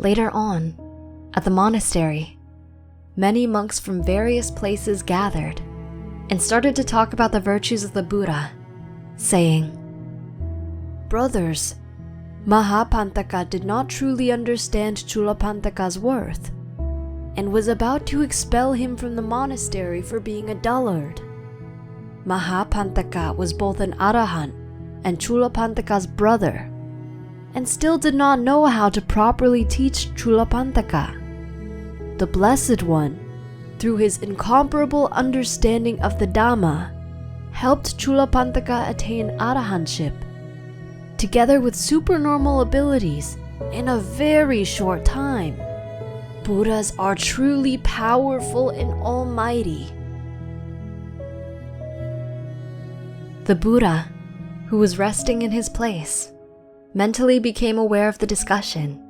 Later on, at the monastery, many monks from various places gathered and started to talk about the virtues of the Buddha, saying, "Brothers, Mahapantaka did not truly understand Chulapantaka's worth and was about to expel him from the monastery for being a dullard. Mahapantaka was both an arahant and Chulapantaka's brother, and still did not know how to properly teach Chulapantaka. The Blessed One, through his incomparable understanding of the Dhamma, helped Chulapantaka attain arahantship, together with supernormal abilities, in a very short time. Buddhas are truly powerful and almighty." The Buddha, who was resting in his place, mentally became aware of the discussion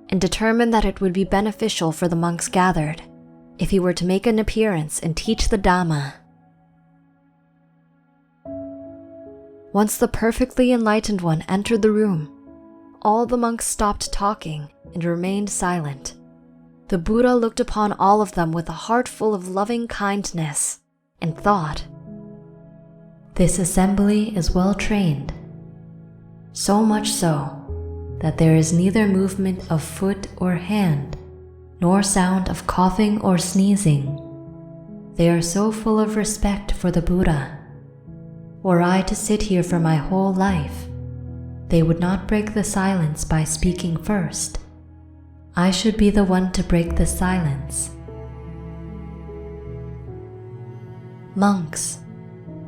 and determined that it would be beneficial for the monks gathered if he were to make an appearance and teach the Dhamma. Once the perfectly enlightened one entered the room, all the monks stopped talking and remained silent. The Buddha looked upon all of them with a heart full of loving kindness and thought, "This assembly is well trained, so much so that there is neither movement of foot or hand, nor sound of coughing or sneezing. They are so full of respect for the Buddha. Were I to sit here for my whole life, they would not break the silence by speaking first. I should be the one to break the silence. Monks,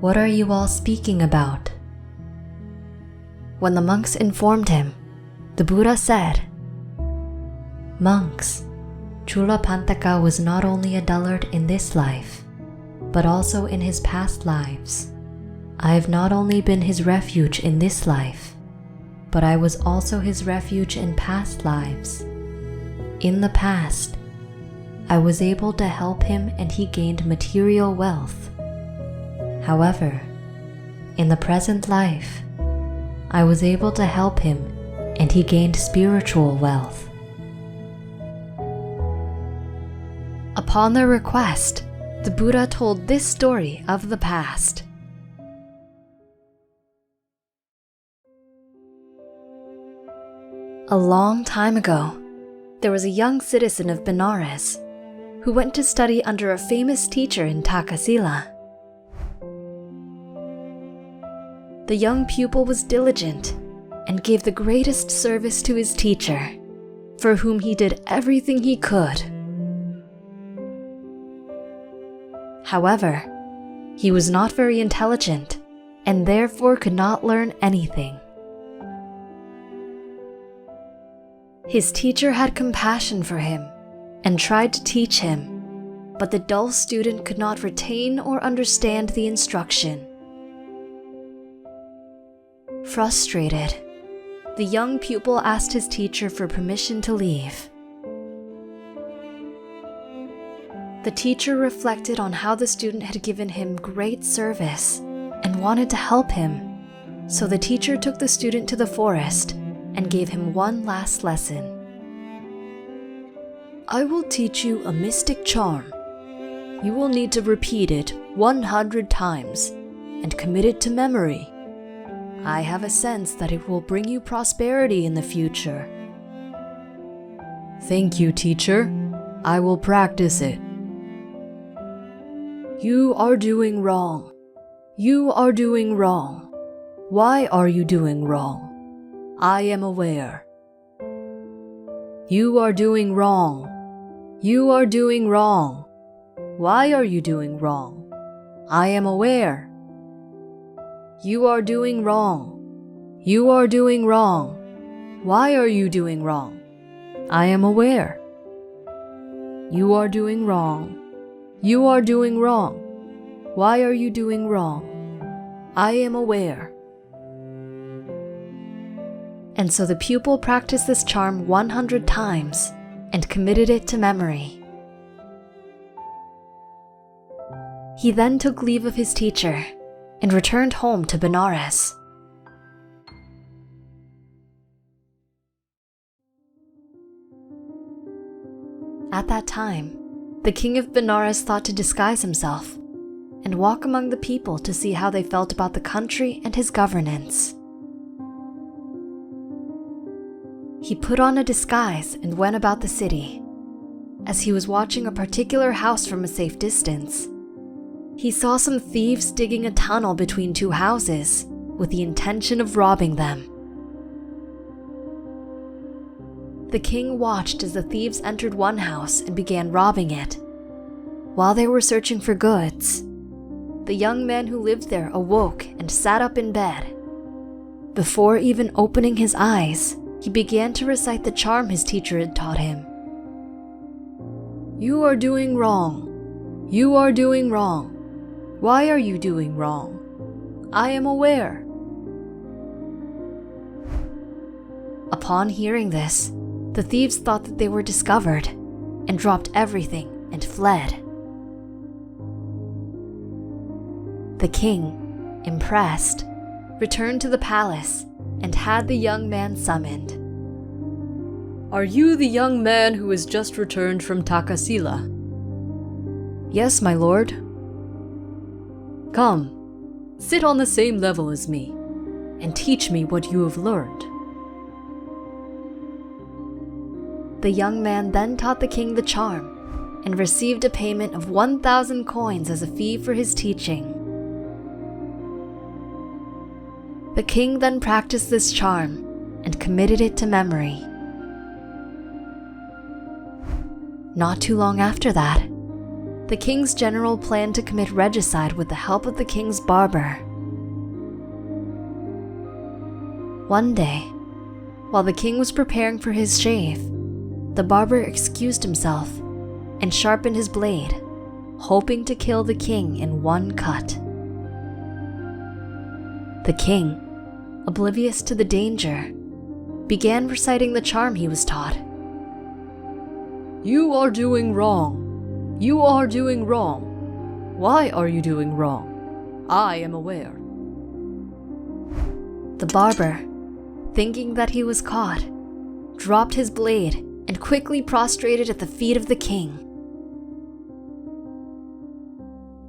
what are you all speaking about?" When the monks informed him, the Buddha said, "Monks, Chulapantaka was not only a dullard in this life, but also in his past lives. I have not only been his refuge in this life, but I was also his refuge in past lives. In the past, I was able to help him and he gained material wealth. However, in the present life, I was able to help him and he gained spiritual wealth." Upon their request, the Buddha told this story of the past. A long time ago, there was a young citizen of Benares who went to study under a famous teacher in Takasila. The young pupil was diligent and gave the greatest service to his teacher, for whom he did everything he could. However, he was not very intelligent and therefore could not learn anything. His teacher had compassion for him and tried to teach him, but the dull student could not retain or understand the instruction. Frustrated, the young pupil asked his teacher for permission to leave. The teacher reflected on how the student had given him great service and wanted to help him, so the teacher took the student to the forest and gave him one last lesson. "I will teach you a mystic charm. You will need to repeat it 100 times and commit it to memory. I have a sense that it will bring you prosperity in the future." "Thank you, teacher. I will practice it." "You are doing wrong. You are doing wrong. Why are you doing wrong? I am aware. You are doing wrong. You are doing wrong. Why are you doing wrong? I am aware. You are doing wrong. You are doing wrong. Why are you doing wrong? I am aware. You are doing wrong. You are doing wrong. Why are you doing wrong? I am aware." And so the pupil practiced this charm 100 times and committed it to memory. He then took leave of his teacher and returned home to Benares. At that time, the king of Benares thought to disguise himself and walk among the people to see how they felt about the country and his governance. He put on a disguise and went about the city. As he was watching a particular house from a safe distance, he saw some thieves digging a tunnel between two houses with the intention of robbing them. The king watched as the thieves entered one house and began robbing it. While they were searching for goods, the young man who lived there awoke and sat up in bed. Before even opening his eyes, he began to recite the charm his teacher had taught him. "You are doing wrong. You are doing wrong. Why are you doing wrong? I am aware." Upon hearing this, the thieves thought that they were discovered and dropped everything and fled. The king, impressed, returned to the palace and had the young man summoned. "Are you the young man who has just returned from Takasila?" "Yes, my lord." "Come, sit on the same level as me, and teach me what you have learned." The young man then taught the king the charm and received a payment of 1,000 coins as a fee for his teaching. The king then practiced this charm and committed it to memory. Not too long after that, the king's general planned to commit regicide with the help of the king's barber. One day, while the king was preparing for his shave, the barber excused himself and sharpened his blade, hoping to kill the king in one cut. The king, oblivious to the danger, began reciting the charm he was taught. "You are doing wrong. You are doing wrong. Why are you doing wrong? I am aware." The barber, thinking that he was caught, dropped his blade and quickly prostrated at the feet of the king.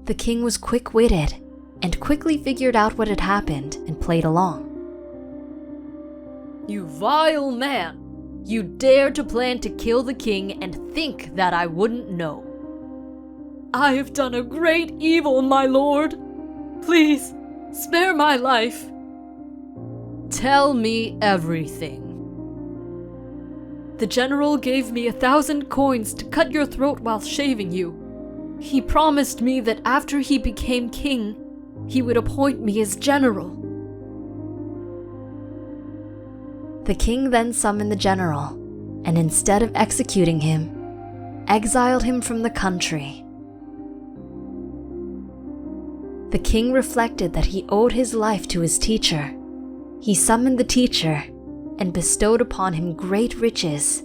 The king was quick-witted and quickly figured out what had happened and played along. "You vile man! You dare to plan to kill the king and think that I wouldn't know. I have done a great evil, my lord. Please, spare my life. Tell me everything." "The general gave me 1,000 coins to cut your throat while shaving you. He promised me that after he became king, he would appoint me as general." The king then summoned the general, and instead of executing him, exiled him from the country. The king reflected that he owed his life to his teacher. He summoned the teacher and bestowed upon him great riches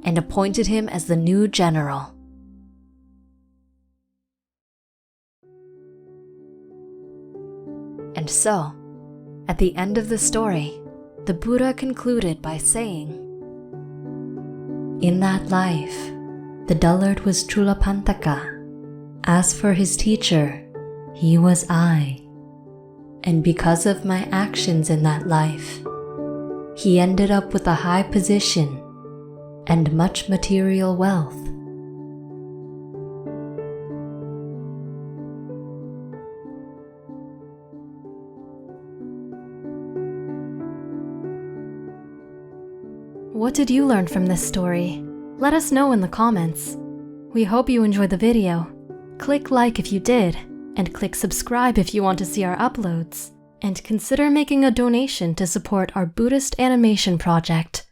and appointed him as the new general. And so, at the end of the story, the Buddha concluded by saying, "In that life, the dullard was Chulapantaka. As for his teacher, he was I. And because of my actions in that life, he ended up with a high position and much material wealth." What did you learn from this story? Let us know in the comments. We hope you enjoyed the video. Click like if you did, and click subscribe if you want to see our uploads. And consider making a donation to support our Buddhist animation project.